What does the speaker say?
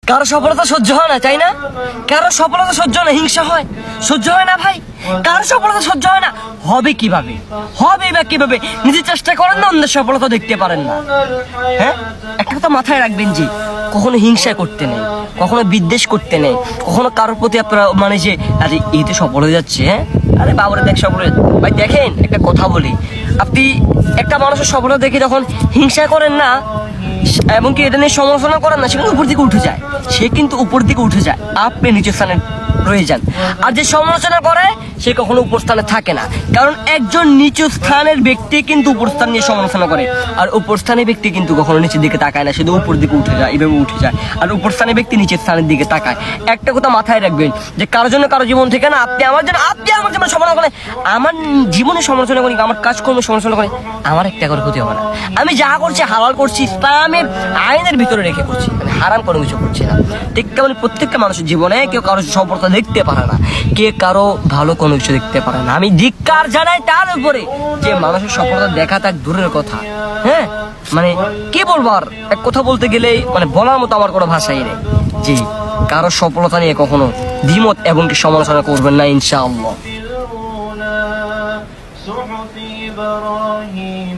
কারো সফলতা সহ্য হয় না, তাই না? কারো সফলতা সহ্য হয় না, হিংসা হয়, সহ্য হয় না ভাই। কারো সফলতা সহ্য হয় না, হবে কিভাবে? হবে বা কিভাবে? নিজে চেষ্টা করেন না, অন্যের সফলতা দেখতে পারেন না। হ্যাঁ, একটা কথা মাথায় রাখবেন যে কখনো হিংসা করতে নেই, কখনো বিদ্বেষ করতে নেই, কখনো কারোর প্রতি আপনারা মানে যে আরে এই তো সফল হয়ে যাচ্ছে, হ্যাঁ আরে বাবারে দেখ সফল হয়ে যাচ্ছে। ভাই দেখেন একটা কথা বলি, আপনি একটা মানুষের সফলতা দেখে যখন হিংসা করেন না এবং কি এটা নিয়ে সমালোচনা করেন না, সে কিন্তু উপর দিকে উঠে যায়, সে কিন্তু উপর দিকে উঠে যায়, আপনি নিচের স্থানে রয়ে যান। আর যে সমালোচনা করে সে কখনো উপর স্থানে থাকে না, কারণ একজন নিচু স্থানের ব্যক্তি কিন্তু উপর স্থান নিয়ে সমালোচনা করে, আর উপর স্থানের ব্যক্তি কিন্তু কখনো নিচের দিকে তাকায় না, শুধু উপর দিকে উঠে যায়, এইভাবে উঠে যায়। আর উপর স্থানের ব্যক্তি নিচের স্থানের দিকে তাকায়। একটা কথা মাথায় রাখবেন যে কারোর জন্য কারো জীবন থেকে না, আপনি আমার জন্য সমালোচনা করেন, আমার জীবনে সমালোচনা করি, আমার কাজকর্ম সমালোচনা করে, আমার একটা করে ক্ষতি হবে না। আমি যা করছি হালাল করছি, ইসলামের আইনের ভিতরে রেখে করছি, মানে হারাম কোনো কিছু করছি না। ঠিক তেমন প্রত্যেকটা মানুষের জীবনে কেউ কারো সফলতা দেখতে পারে না, কে কারো ভালো কোনো কিছু দেখতে পারে না। আমি ধিক্কার জানাই তার উপরে যে মানুষের সফলতা দেখা তাক দূরের কথা। হ্যাঁ, মানে কি বলবো আর, এক কথা বলতে গেলে মানে বলার মতো আমার কোনো ভাষাই নেই। জি, কারো সফলতা নিয়ে কখনো দ্বিমত এবং কি সমালোচনা করবেন না, ইনশাআল্লাহ।